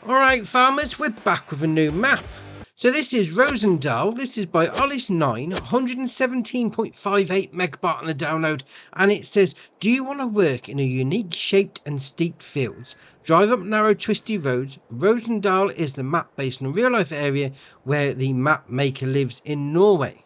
Alright farmers, we're back with a new map. So this is Rosendal, this is by Olis9, 117.58 megabyte on the download, and it says, do you want to work in a unique shaped and steeped fields? Drive up narrow twisty roads. Rosendal is the map based on a real life area where the map maker lives in Norway.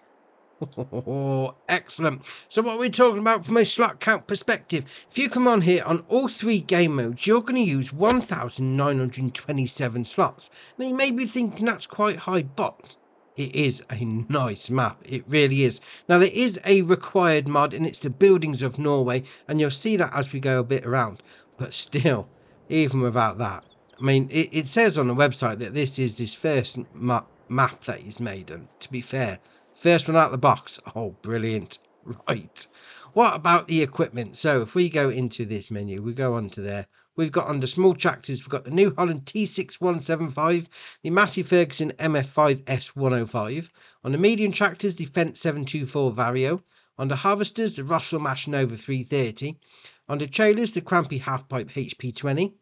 Oh, excellent. So what we're talking about from a slot count perspective, if you come on here on all three game modes, you're going to use 1,927 slots. Now you may be thinking that's quite high, but it is a nice map. It really is. Now there is a required mod, and it's the buildings of Norway, and you'll see that as we go a bit around. But still, even without that, I mean, it says on the website that this is his first map that he's made, and to be fair, first one out of the box. Oh, brilliant. Right. What about the equipment? So if we go into this menu, we go onto there. We've got under small tractors, we've got the New Holland T6175, the Massey Ferguson MF5 S105. On the medium tractors, the Fendt 724 Vario. On the harvesters, the Rosendal Nova 330. On the trailers, the Crampy Halfpipe HP20.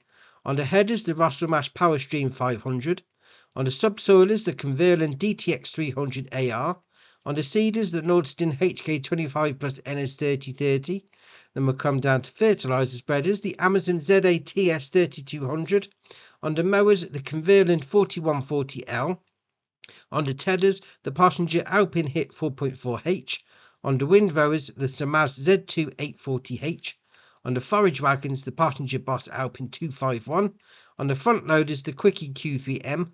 On the headers, the Rosendal Power Stream 500. On the subsoilers, the Converland DTX 300 AR. On the seeders, the Nordsten HK25 plus NS3030. Then we'll come down to fertilizer spreaders, the Amazon ZATS 3200. On the mowers, the Converland 4140L. On the tedders, the Passenger Alpine Hit 4.4H. On the windrowers, the Samaz Z2 840H. On the forage wagons, the Passenger Boss Alpine 251. On the front loaders, the Quickie Q3M.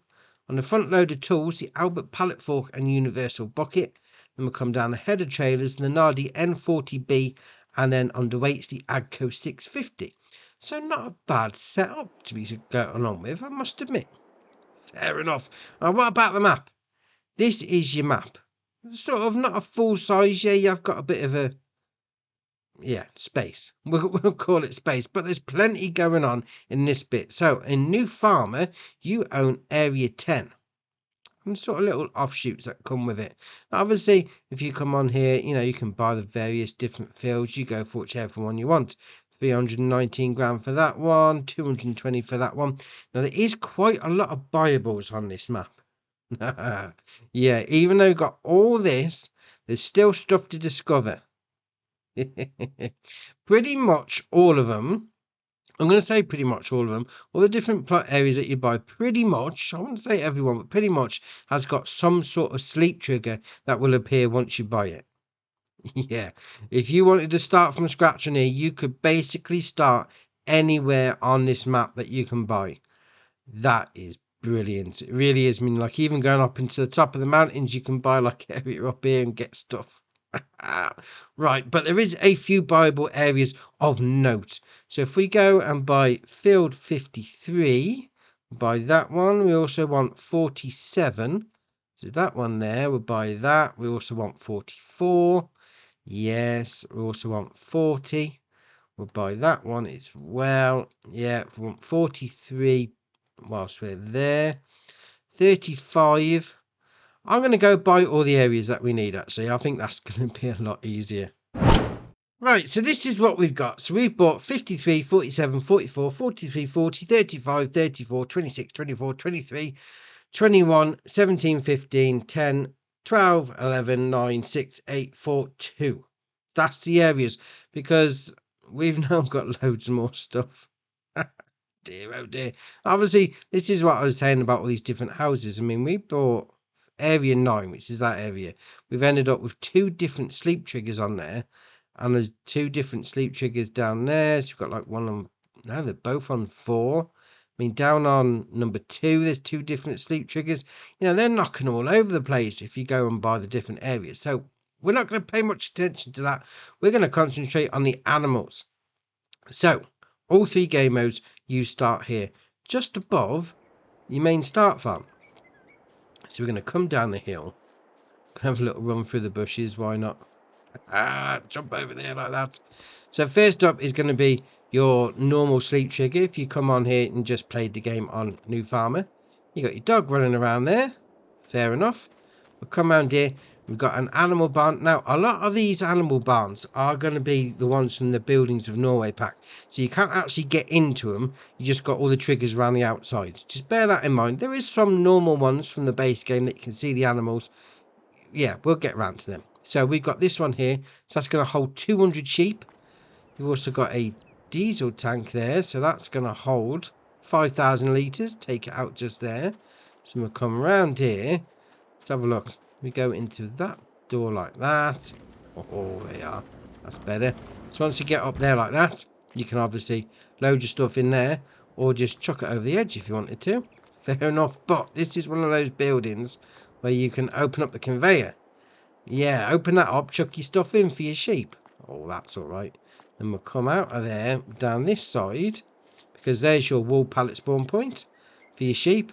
On the front loader tools, the Albert Pallet Fork and Universal Bucket. Then we'll come down the header trailers, the Nardi N40B, and then underweights the Agco 650. So not a bad setup to be going on with, I must admit. Fair enough. Now what about the map? This is your map. Sort of not a full size, yeah, you've got a bit of a, space. We'll call it space, but there's plenty going on in this bit. So in New Farmer, you own Area 10. And sort of little offshoots that come with it. Now, obviously, if you come on here, you can buy the various different fields. You go for whichever one you want. 319 grand for that one, 220 for that one. Now, there is quite a lot of buyables on this map. Yeah, even though we've got all this, there's still stuff to discover. Pretty much all of them. I'm going to say pretty much all of them, all the different plot areas that you buy, pretty much, I wouldn't say everyone, but pretty much has got some sort of sleep trigger that will appear once you buy it. Yeah, if you wanted to start from scratch on here, you could basically start anywhere on this map that you can buy. That is brilliant. It really is. I mean, like even going up into the top of the mountains, you can buy like area up here and get stuff. Right, but there is a few buyable areas of note. So if we go and buy field 53, buy that one. We also want 47. So that one there, we'll buy that. We also want 44. Yes, we also want 40. We'll buy that one as well. Yeah, we want 43 whilst we're there. 35. I'm going to go buy all the areas that we need, actually. I think that's going to be a lot easier. Right, so this is what we've got. So we've bought 53, 47, 44, 43, 40, 35, 34, 26, 24, 23, 21, 17, 15, 10, 12, 11, 9, 6, 8, 4, 2. That's the areas, because we've now got loads more stuff. Dear, oh dear. Obviously, this is what I was saying about all these different houses. I mean, we bought Area 9, which is that area. We've ended up with 2 different sleep triggers on there. And there's 2 different sleep triggers down there. So you've got like one on, no, they're both on 4. I mean, down on number 2, there's 2 different sleep triggers. They're knocking all over the place if you go and buy the different areas. So we're not going to pay much attention to that. We're going to concentrate on the animals. So all 3 game modes, you start here, just above your main start farm. So we're going to come down the hill, have a little run through the bushes, why not? Jump over there like that. So first up is going to be your normal sleep trigger. If you come on here and just played the game on New Farmer, you got your dog running around there. Fair enough. We'll come around here. We've got an animal barn. Now, a lot of these animal barns are going to be the ones from the Buildings of Norway pack. So you can't actually get into them. You just got all the triggers around the outside. Just bear that in mind. There is some normal ones from the base game that you can see the animals. Yeah, we'll get around to them. So we've got this one here. So that's going to hold 200 sheep. We've also got a diesel tank there. So that's going to hold 5,000 litres. Take it out just there. So we'll come around here. Let's have a look. We go into that door like that. Oh, there you are. That's better. So once you get up there like that, you can obviously load your stuff in there or just chuck it over the edge if you wanted to. Fair enough. But this is one of those buildings where you can open up the conveyor. Yeah, open that up, chuck your stuff in for your sheep. Oh, that's all right. Then we'll come out of there down this side because there's your wool pallet spawn point for your sheep.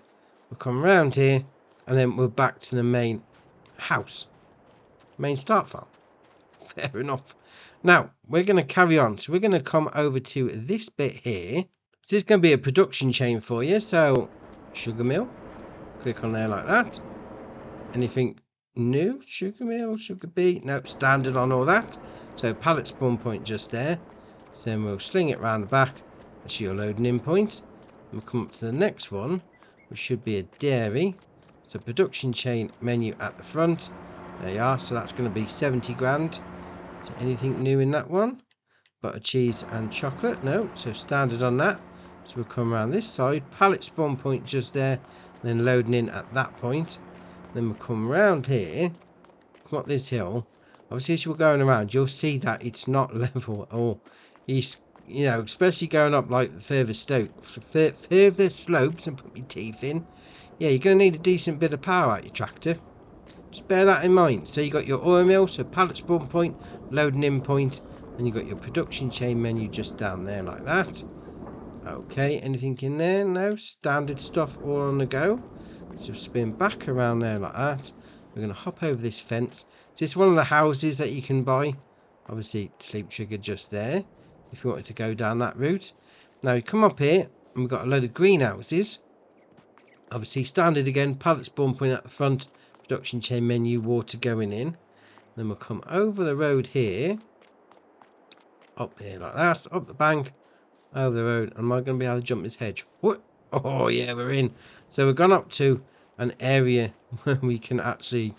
We'll come around here and then we're back to the main house, main start farm. Fair enough. Now we're going to carry on, so we're going to come over to this bit here. So it's going to be a production chain for you. So sugar mill, click on there like that. Anything new? Sugar mill, sugar beet, nope, standard on all that. So pallet spawn point just there. So then we'll sling it round the back. That's your loading in point. We'll come up to the next one, which should be a dairy. So production chain menu at the front. There you are. So that's going to be 70 grand. So anything new in that one? Butter, cheese and chocolate? No. So standard on that. So we'll come around this side. Pallet spawn point just there. Then loading in at that point. Then we'll come around here. Come up this hill. Obviously as we're going around, you'll see that it's not level at all. You know, especially going up like the further slopes and put my teeth in. Yeah, you're going to need a decent bit of power out your tractor. Just bear that in mind. So you got your oil mill, so pallet spawn point, loading in point, and you got your production chain menu just down there like that. Okay, anything in there? No, standard stuff all on the go. So spin back around there like that. We're going to hop over this fence. So it's one of the houses that you can buy. Obviously, sleep trigger just there, if you wanted to go down that route. Now you come up here, and we've got a load of greenhouses. Obviously standard again, pallet spawn point at the front, production chain menu, water going in. Then we'll come over the road here, up here like that, up the bank, over the road. Am I going to be able to jump this hedge? What? Oh yeah, we're in. So we've gone up to an area where we can actually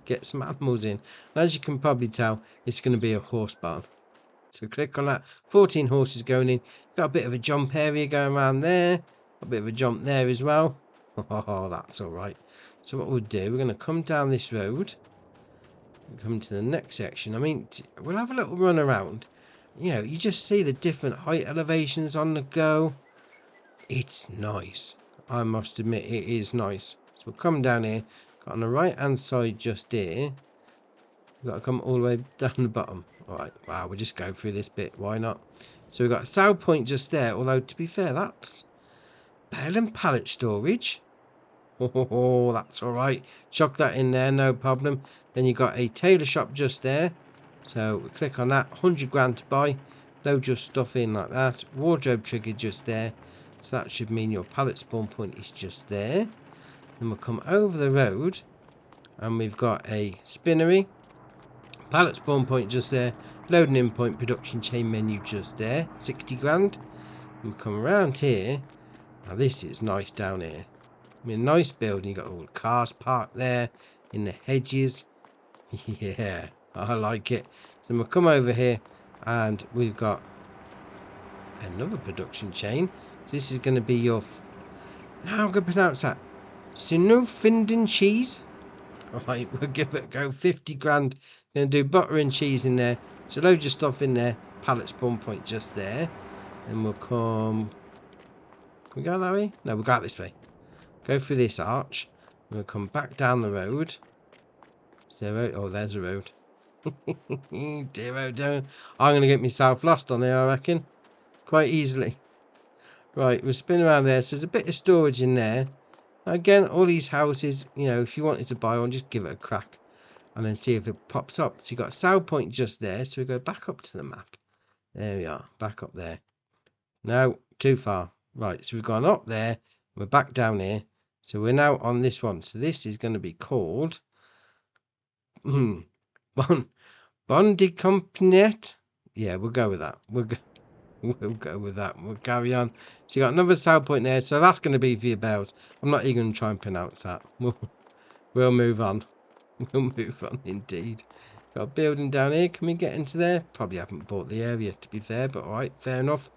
get some animals in. And as you can probably tell, it's going to be a horse barn. So click on that. 14 horses going in. Got a bit of a jump area going around there. A bit of a jump there as well. Oh, that's all right. So what we'll do, we're going to come down this road. Come to the next section. I mean, we'll have a little run around. You know, you just see the different height elevations on the go. It's nice. I must admit, it is nice. So we'll come down here. Got on the right hand side just here. We've got to come all the way down the bottom. Alright, wow, we'll just go through this bit. Why not? So we've got a sail point just there. Although, to be fair, that's bale and pallet storage. Oh, that's all right. Chuck that in there, no problem. Then you got a tailor shop just there. So we click on that. 100 grand to buy. Load your stuff in like that. Wardrobe trigger just there. So that should mean your pallet spawn point is just there. Then we'll come over the road. And we've got a spinnery. Pallet spawn point just there. Loading in point, production chain menu just there. 60 grand. And we'll come around here. Now this is nice down here. I mean, nice building. You got all the cars parked there in the hedges. Yeah, I like it. So we'll come over here and we've got another production chain. So this is going to be your, how I'm going to pronounce that? Snowfinden cheese. Alright, we'll give it a go. 50 grand. Going to do butter and cheese in there. So load your stuff in there. Pallet spawn point just there. And we'll come. Can we go that way? No, we'll go out this way. Go through this arch. We'll come back down the road. Is there a road? Oh, there's a road. Dear oh dear. I'm going to get myself lost on there, I reckon. Quite easily. Right, we'll spin around there. So there's a bit of storage in there. Again, all these houses, you know, if you wanted to buy one, just give it a crack. And then see if it pops up. So you've got a sail point just there. So we go back up to the map. There we are. Back up there. No, too far. Right, so we've gone up there. We're back down here. So we're now on this one. So this is going to be called Bonded Compnet. Yeah, we'll go with that. We'll go with that. We'll carry on. So you got another sell point there. So that's going to be for your bells. I'm not even going to try and pronounce that. We'll move on. We'll move on indeed. Got a building down here. Can we get into there? Probably haven't bought the area, to be fair, but alright, fair enough.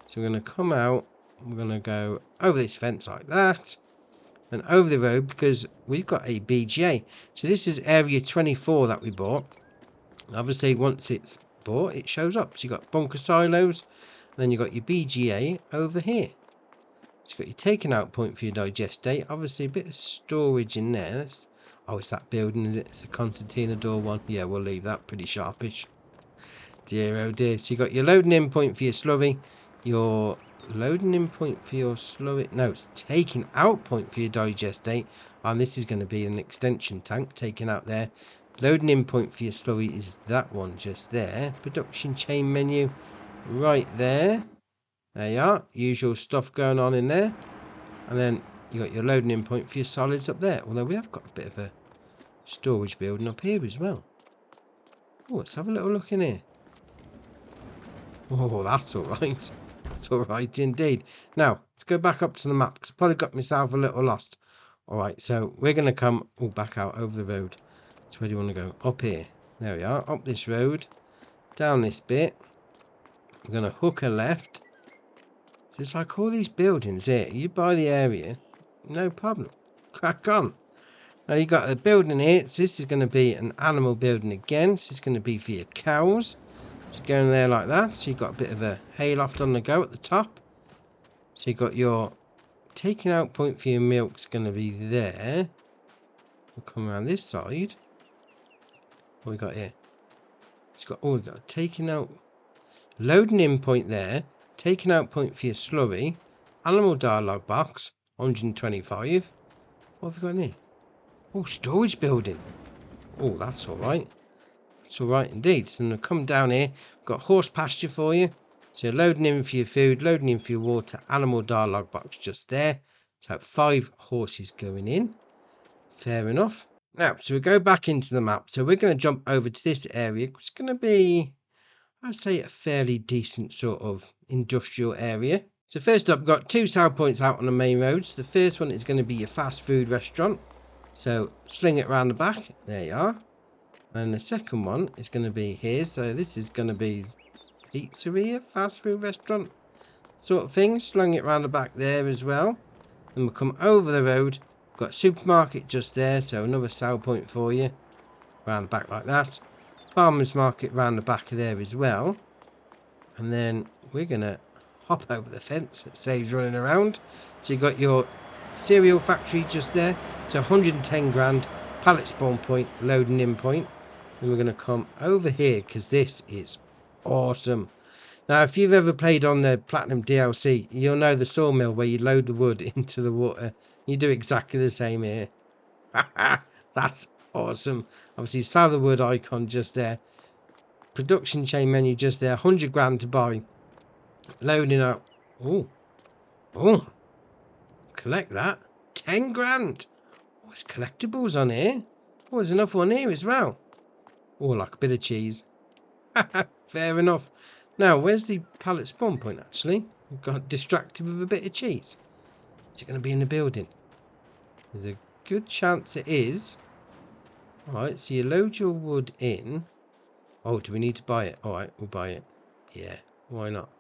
So we're going to come out. We're going to go over this fence like that. And over the road, because we've got a BGA. So this is area 24 that we bought. Obviously, once it's bought, it shows up. So you've got bunker silos. And then you've got your BGA over here. So you've got your taking out point for your digestate. Obviously, a bit of storage in there. Oh, it's that building, is it? It's the concertina door one. Yeah, we'll leave that pretty sharpish. Dear, oh dear. So you got your loading in point for your slurry. Your loading in point for your slurry. No, it's taking out point for your digestate. And this is going to be an extension tank taken out there. Loading in point for your slurry is that one just there. Production chain menu right there. There you are. Usual stuff going on in there. And then you got your loading in point for your solids up there. Although we have got a bit of a storage building up here as well. Oh, let's have a little look in here. Oh, that's alright. That's alright indeed. Now, let's go back up to the map, because I probably got myself a little lost. Alright, so we're going to come back out over the road. So where do you want to go? Up here. There we are. Up this road. Down this bit. We're going to hook a left. So it's like all these buildings here. You buy the area, no problem. Crack on. Now you got a building here. So this is going to be an animal building again. This is going to be for your cows. So going there like that. So you've got a bit of a hayloft on the go at the top. So you've got your taking out point for your milk's going to be there. We'll come around this side. What we got here? It's got we got taking out loading in point there. Taking out point for your slurry. Animal dialogue box 125. What have we got in here? Oh, storage building. Oh, that's alright. That's alright indeed. So I'm going to come down here. Got horse pasture for you. So you're loading in for your food, loading in for your water, animal dialogue box just there. So 5 horses going in. Fair enough. Now, so we go back into the map. So we're going to jump over to this area. It's going to be, I'd say, a fairly decent sort of industrial area. So first up, we've got 2 sell points out on the main road. So the first one is going to be your fast food restaurant. So sling it around the back. There you are. And the second one is going to be here. So this is going to be pizzeria, fast food restaurant sort of thing. Slung it around the back there as well. Then we'll come over the road. Got supermarket just there. So another sell point for you. Around the back like that. Farmers market around the back of there as well. And then we're going to hop over the fence. It saves running around. So you got your cereal factory just there. So 110 grand. Pallet spawn point. Loading in point. And we're going to come over here because this is awesome. Now, if you've ever played on the Platinum DLC, you'll know the sawmill where you load the wood into the water. You do exactly the same here. That's awesome. Obviously, saw the wood icon just there. Production chain menu just there. 100 grand to buy. Loading up. Oh. Collect that. 10 grand. Oh, it's collectibles on here. Oh, there's another one here as well. Oh, like a bit of cheese. Fair enough. Now, where's the pallet spawn point, actually? We've got distracted with a bit of cheese. Is it going to be in the building? There's a good chance it is. Alright, so you load your wood in. Oh, do we need to buy it? Alright, we'll buy it. Yeah, why not?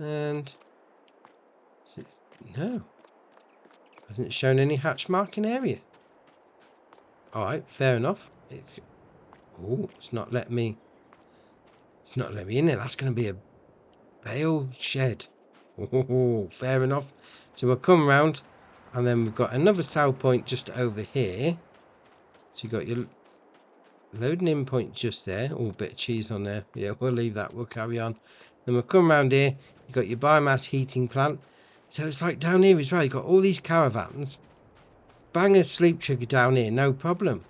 And... no. Hasn't shown any hatch marking area. Alright, fair enough. It's not letting me... it's not letting me in there. That's going to be a bale shed. Oh, fair enough. So we'll come round. And then we've got another sell point just over here. So you've got your loading in point just there. Oh, a bit of cheese on there. Yeah, we'll leave that. We'll carry on. Then we'll come round here. You've got your biomass heating plant. So it's like down here as well. You've got all these caravans. Bang a sleep trigger down here. No problem.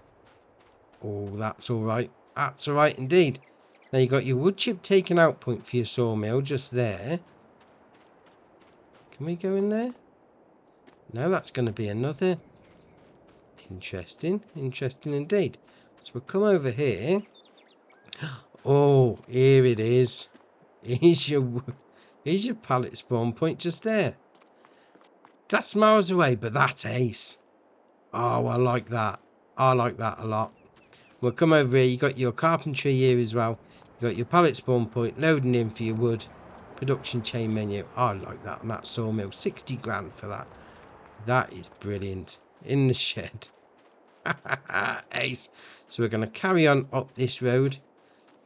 Oh, that's all right. That's all right indeed. Now you've got your wood chip taken out point for your sawmill just there. Can we go in there? No, that's going to be another. Interesting. Interesting indeed. So we'll come over here. Oh, here it is. Here's your pallet spawn point just there. That's miles away, but that's ace. Oh, I like that. I like that a lot. We'll come over here. You got your carpentry here as well. You got your pallet spawn point, loading in for your wood. Production chain menu. I like that. And that sawmill. 60 grand for that. That is brilliant. In the shed. Ace. So we're going to carry on up this road.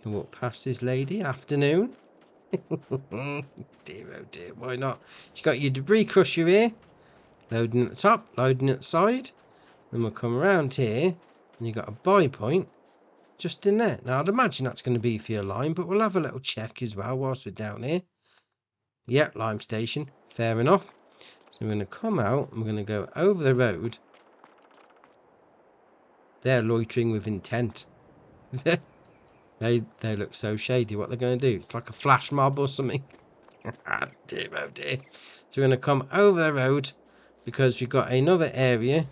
And walk past this lady. Afternoon. Dear oh dear. Why not? You got your debris crusher here. Loading at the top. Loading at the side. Then we'll come around here. And you've got a buy point. Just in there. Now, I'd imagine that's going to be for your lime, but we'll have a little check as well whilst we're down here. Yep, lime station. Fair enough. So we're going to come out and we're going to go over the road. They're loitering with intent. They look so shady. What they're going to do? It's like a flash mob or something. Dear, oh dear. So we're going to come over the road because we've got another area.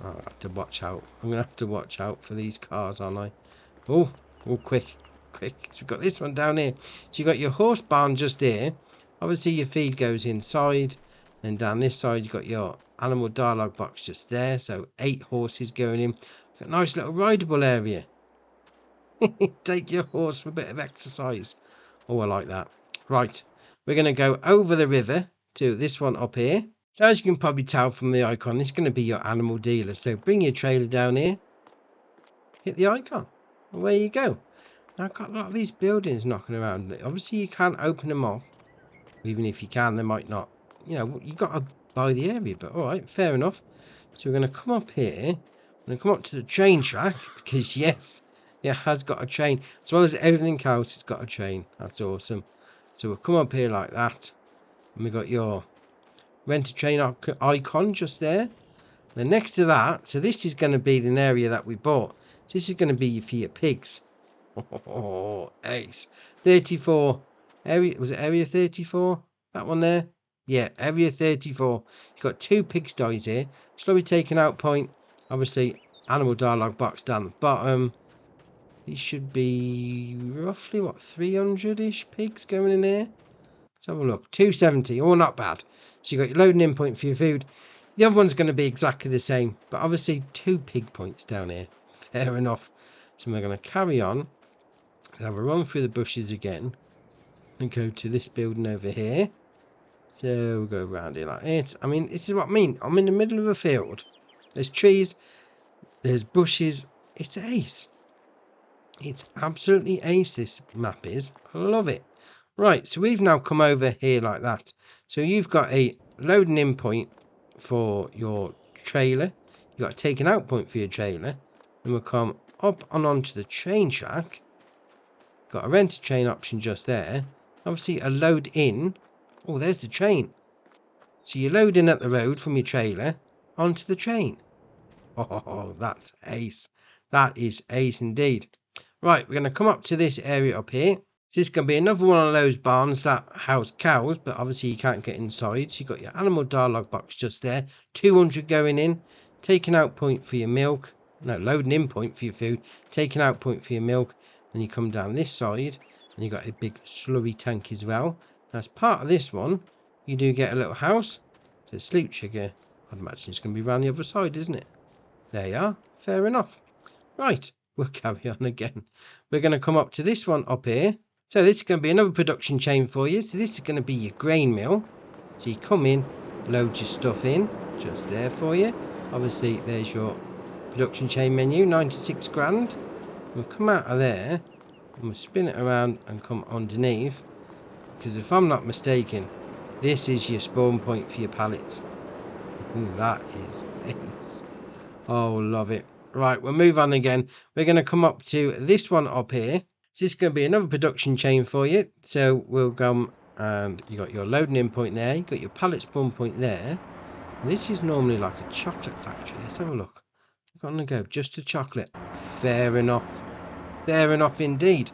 Oh, I have to watch out. I'm going to have to watch out for these cars, aren't I? Oh, quick. So we've got this one down here. So you've got your horse barn just here. Obviously, your feed goes inside. Then down this side, you've got your animal dialogue box just there. So 8 horses going in. Got a nice little rideable area. Take your horse for a bit of exercise. Oh, I like that. Right. We're going to go over the river to this one up here. So as you can probably tell from the icon, it's going to be your animal dealer. So bring your trailer down here. Hit the icon. Away you go. Now I've got a lot of these buildings knocking around. Obviously you can't open them off. Even if you can, they might not. You know, you've got to buy the area. But alright, fair enough. So we're going to come up here. We're going to come up to the train track. Because yes, it has got a train. As well as everything else, it's got a train. That's awesome. So we'll come up here like that. And we've got your rent a train icon just there. Then next to that, so this is going to be an area that we bought. This is going to be for your pigs. Oh, ace. 34. Area, was it area 34? That one there? Yeah, area 34. You've got 2 pigsties here. Slowly taken out point. Obviously, animal dialogue box down the bottom. These should be roughly, what, 300-ish pigs going in here? Let's have a look. 270. Oh, not bad. So you've got your loading in point for your food. The other one's going to be exactly the same. But obviously, 2 pig points down here. Fair enough. So we're going to carry on. Have a run through the bushes again. And go to this building over here. So we'll go around here like it. I mean, this is what I mean. I'm in the middle of a field. There's trees. There's bushes. It's ace. It's absolutely ace, this map is. I love it. Right, so we've now come over here like that. So you've got a loading in point for your trailer. You've got a taking out point for your trailer. And we'll come up and onto the train track. Got a rent a train option just there. Obviously a load in. Oh, there's the train. So you load in at the road from your trailer onto the train. Oh, that's ace. That is ace indeed. Right, we're going to come up to this area up here. So this is going to be another one of those barns that house cows, but obviously you can't get inside. So you've got your animal dialogue box just there. 200 going in. Taking out point for your milk. No, loading in point for your food. Taking out point for your milk. Then you come down this side and you've got a big slurry tank as well. As part of this one, you do get a little house. So sleep trigger. I'd imagine it's going to be around the other side, isn't it? There you are. Fair enough. Right, we'll carry on again. We're going to come up to this one up here. So this is going to be another production chain for you. So this is going to be your grain mill. So you come in, load your stuff in, just there for you. Obviously, there's your production chain menu, 96 grand. We'll come out of there and we'll spin it around and come underneath. Because if I'm not mistaken, this is your spawn point for your pallets. That is ace. Oh, love it. Right, we'll move on again. We're going to come up to this one up here. So this is going to be another production chain for you. So we'll come and you got your loading in point there. You got your pallet spawn point there. And this is normally like a chocolate factory. Let's have a look. I've got to go. Just a chocolate. Fair enough. Fair enough indeed.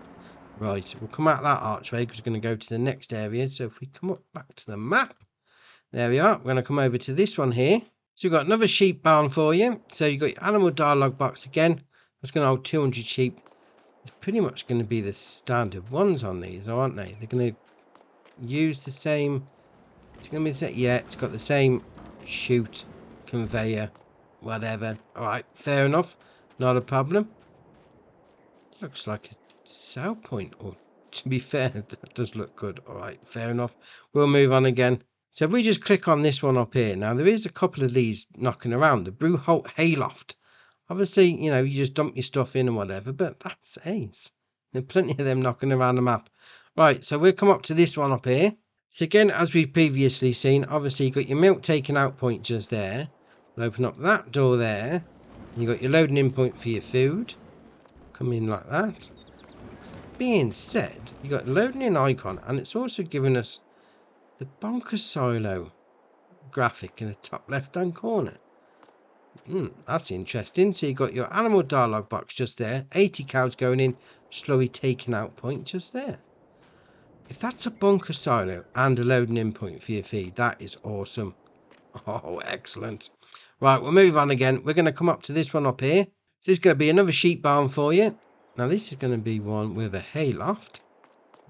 Right, we'll come out that archway because we're going to go to the next area. So if we come up back to the map, there we are. We're going to come over to this one here. So we've got another sheep barn for you. So you've got your animal dialogue box again. That's going to hold 200 sheep. It's pretty much going to be the standard ones on these, aren't they? They're going to use the same. It's going to be the same. Yeah, it's got the same chute, conveyor, whatever. All right, fair enough. Not a problem. Looks like a sell point, or to be fair, that does look good. All right, fair enough. We'll move on again. So if we just click on this one up here, now there is a couple of these knocking around. The Brewholt Hayloft. Obviously, you know, you just dump your stuff in and whatever, but that's ace. There are plenty of them knocking around the map. Right, so we'll come up to this one up here. So again, as we've previously seen, obviously you've got your milk taking out point just there. We'll open up that door there. And you've got your loading in point for your food. Come in like that. Being said, you got loading in icon, and it's also giving us the bonker silo graphic in the top left hand corner. That's interesting. So you got your animal dialogue box just there, 80 cows going in, slowly taking out point just there. If that's a bunker silo and a loading in point for your feed, that is awesome. Oh, excellent. Right, we'll move on again. We're going to come up to this one up here. So this is going to be another sheep barn for you. Now this is going to be one with a hayloft.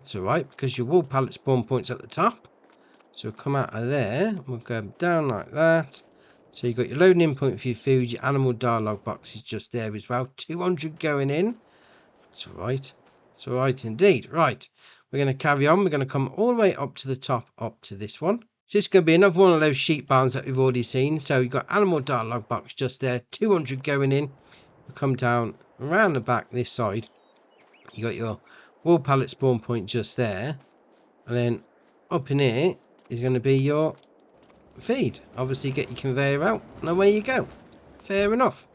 It's alright, because your wool pallet spawn point's at the top. So we'll come out of there. We'll go down like that. So you've got your loading in point for your food. Your animal dialogue box is just there as well. 200 going in. It's alright. It's alright indeed. Right. We're going to carry on. We're going to come all the way up to the top, up to this one. So this is going to be another one of those sheep barns that we've already seen. So you've got animal dialogue box just there. 200 going in. We'll come down around the back this side. You got your wool pallet spawn point just there. And then up in here is going to be your feed. Obviously get your conveyor out and away you go. Fair enough.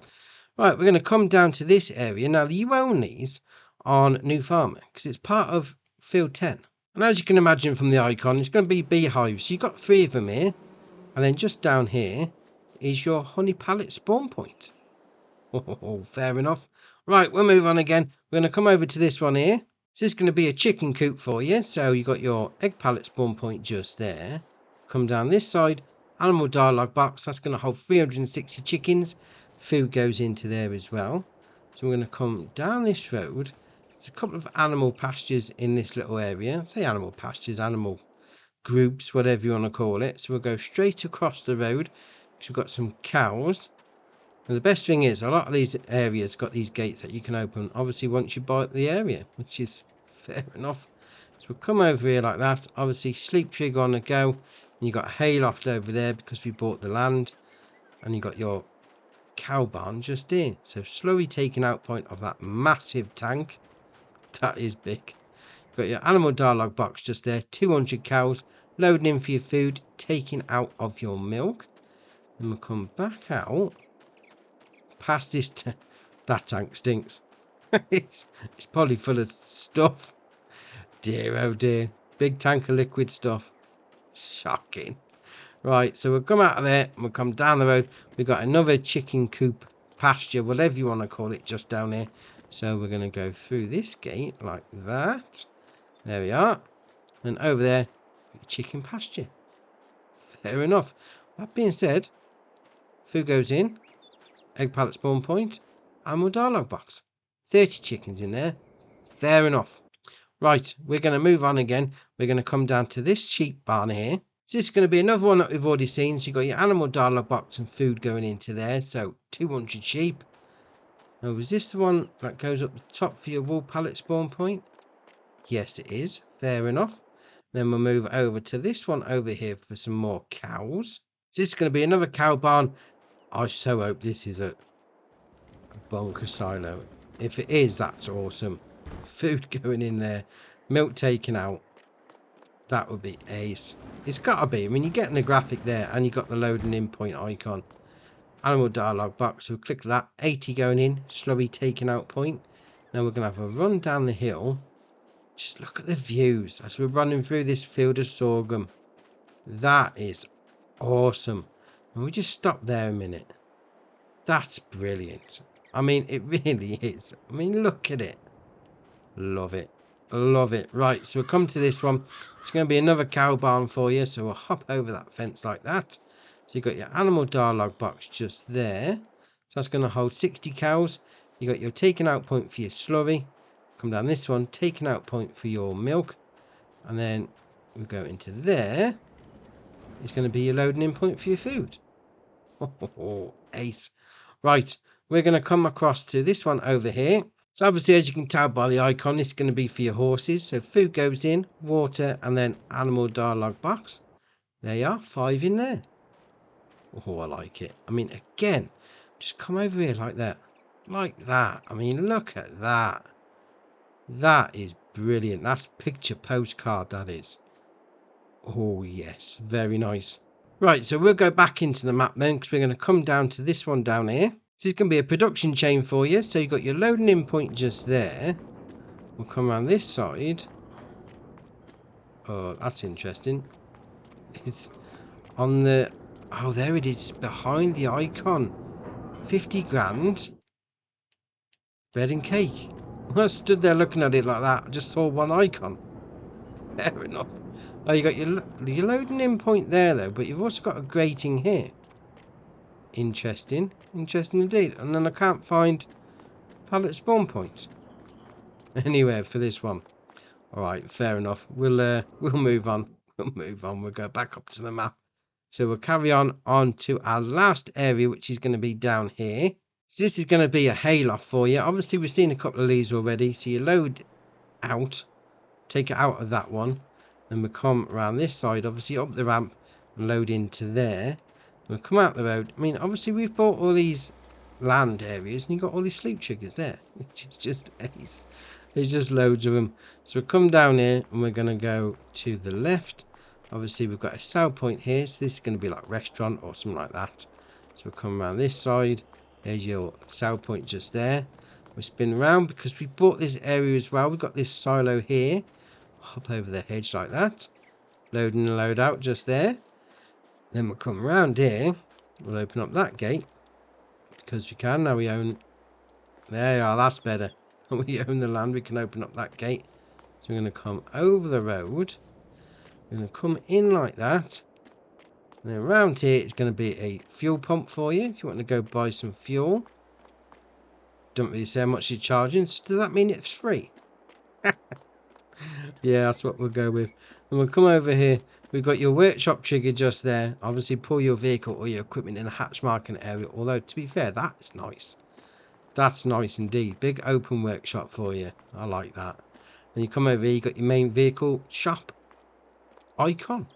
Right, we're going to come down to this area. Now you own these on New Farmer because it's part of field 10. And as you can imagine from the icon, it's going to be beehives. So you've got 3 of them here. And then just down here is your honey pallet spawn point. Oh, fair enough. Right, we'll move on again. We're going to come over to this one here. So this is going to be a chicken coop for you. So you got your egg pallet spawn point just there. Come down this side. Animal dialogue box. That's going to hold 360 chickens. Food goes into there as well. So we're going to come down this road. There's a couple of animal pastures in this little area. Say animal pastures, animal groups, whatever you want to call it. So we'll go straight across the road. So we've got some cows. And the best thing is, a lot of these areas got these gates that you can open, obviously, once you buy the area, which is fair enough. So we'll come over here like that. Obviously, sleep trigger on the go. And you've got a hayloft over there because we bought the land. And you've got your cow barn just here. So slowly taking out point of that massive tank. That is big. You've got your animal dialogue box just there. 200 cows. Loading in for your food. Taking out of your milk. And we'll come back out. Past this, that tank stinks. it's probably full of stuff. Dear, oh dear. Big tank of liquid stuff. Shocking. Right, so we'll come out of there and we'll come down the road. We've got another chicken coop, pasture, whatever you want to call it, just down here. So we're going to go through this gate like that. There we are. And over there, chicken pasture. Fair enough. That being said, food goes in. Egg pallet spawn point, animal dialogue box. 30 chickens in there. Fair enough. Right, we're going to move on again. We're going to come down to this sheep barn here. So this is going to be another one that we've already seen. So you've got your animal dialogue box and food going into there. So 200 sheep. Now, was this the one that goes up the top for your wool pallet spawn point? Yes, it is. Fair enough. Then we'll move over to this one over here for some more cows. So this is going to be another cow barn. I so hope this is a bunker silo. If it is, that's awesome. Food going in there. Milk taken out. That would be ace. It's got to be. I mean, you're getting the graphic there and you got the loading in point icon. Animal dialogue box. So click that. 80 going in. Slowly taking out point. Now we're going to have a run down the hill. Just look at the views as we're running through this field of sorghum. That is awesome. And we just stop there a minute. That's brilliant. I mean, it really is. I mean, look at it. Love it. Love it. Right, so we'll come to this one. It's going to be another cow barn for you. So we'll hop over that fence like that. So you've got your animal dialogue box just there. So that's going to hold 60 cows. You got your taking out point for your slurry. Come down this one, taking out point for your milk. And then we go into there. It's going to be your loading in point for your food. Oh, ace. Right, we're going to come across to this one over here. So obviously, as you can tell by the icon, this is going to be for your horses. So food goes in, water, and then animal dialogue box. There you are, 5 in there. Oh, I like it. I mean, again, just come over here like that. Like that. I mean, look at that. That is brilliant. That's picture postcard, that is. Oh, yes. Very nice. Right, so we'll go back into the map then, because we're going to come down to this one down here. This is going to be a production chain for you. So you've got your loading in point just there. We'll come around this side. Oh, that's interesting. It's on the... Oh, there it is, behind the icon. 50 grand. Bread and cake. I stood there looking at it like that. I just saw one icon. Fair enough. Oh, you got your loading in point there, though. But you've also got a grating here. Interesting. Interesting indeed. And then I can't find pallet spawn points anywhere for this one. Alright, fair enough. We'll move on. We'll move on. We'll go back up to the map. So we'll carry on to our last area, which is going to be down here. So this is going to be a hayloft for you. Obviously, we've seen a couple of these already. So you load out, take it out of that one. Then we'll come around this side, obviously up the ramp, and load into there. We'll come out the road. I mean, obviously, we've bought all these land areas, and you've got all these sleep triggers there, which is just ace. There's just loads of them. So we'll come down here, and we're going to go to the left. Obviously, we've got a sell point here, so this is going to be like restaurant or something like that. So we'll come around this side. There's your sell point just there. We'll spin around because we bought this area as well. We've got this silo here. Hop over the hedge like that. Load and load out just there. Then we'll come around here. We'll open up that gate because we can. Now we own... There you are, that's better. We own the land, we can open up that gate. So we're going to come over the road. We're going to come in like that. And then around here it's going to be a fuel pump for you if you want to go buy some fuel. Don't really say how much you're charging. So does that mean it's free? Yeah, that's what we'll go with. And we'll come over here. We've got your workshop trigger just there. Obviously pull your vehicle or your equipment in a hatch marking area. Although to be fair, that's nice. That's nice indeed. Big open workshop for you. I like that. Then you come over here, you got your main vehicle shop icon.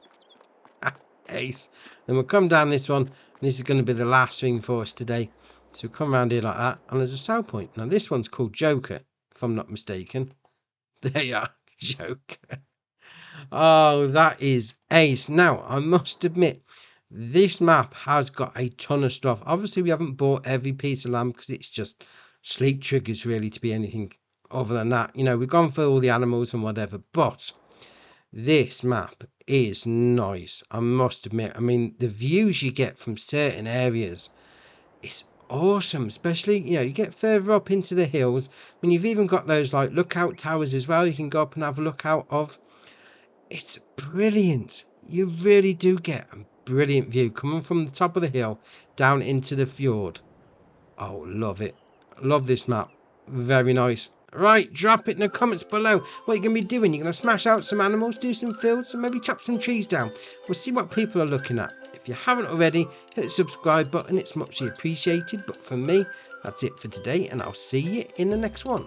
Ace. Then we'll come down this one, and this is going to be the last thing for us today. So we'll come around here like that, and there's a sell point. Now this one's called Joker, if I'm not mistaken. There you are, Joker. Oh, that is ace. Now, I must admit, this map has got a ton of stuff. Obviously, we haven't bought every piece of land because it's just sleep triggers really to be anything other than that. You know, we've gone for all the animals and whatever, but this map is nice, I must admit. I mean, the views you get from certain areas is awesome, especially, you know, you get further up into the hills. I mean, you've even got those like lookout towers as well. You can go up and have a look out of. It's brilliant. You really do get a brilliant view coming from the top of the hill down into the fjord. Oh, love it. Love this map. Very nice. Right, drop it in the comments below what you're going to be doing. You're going to smash out some animals, do some fields, and maybe chop some trees down. We'll see what people are looking at. If you haven't already, hit the subscribe button. It's muchly appreciated. But for me, that's it for today, and I'll see you in the next one.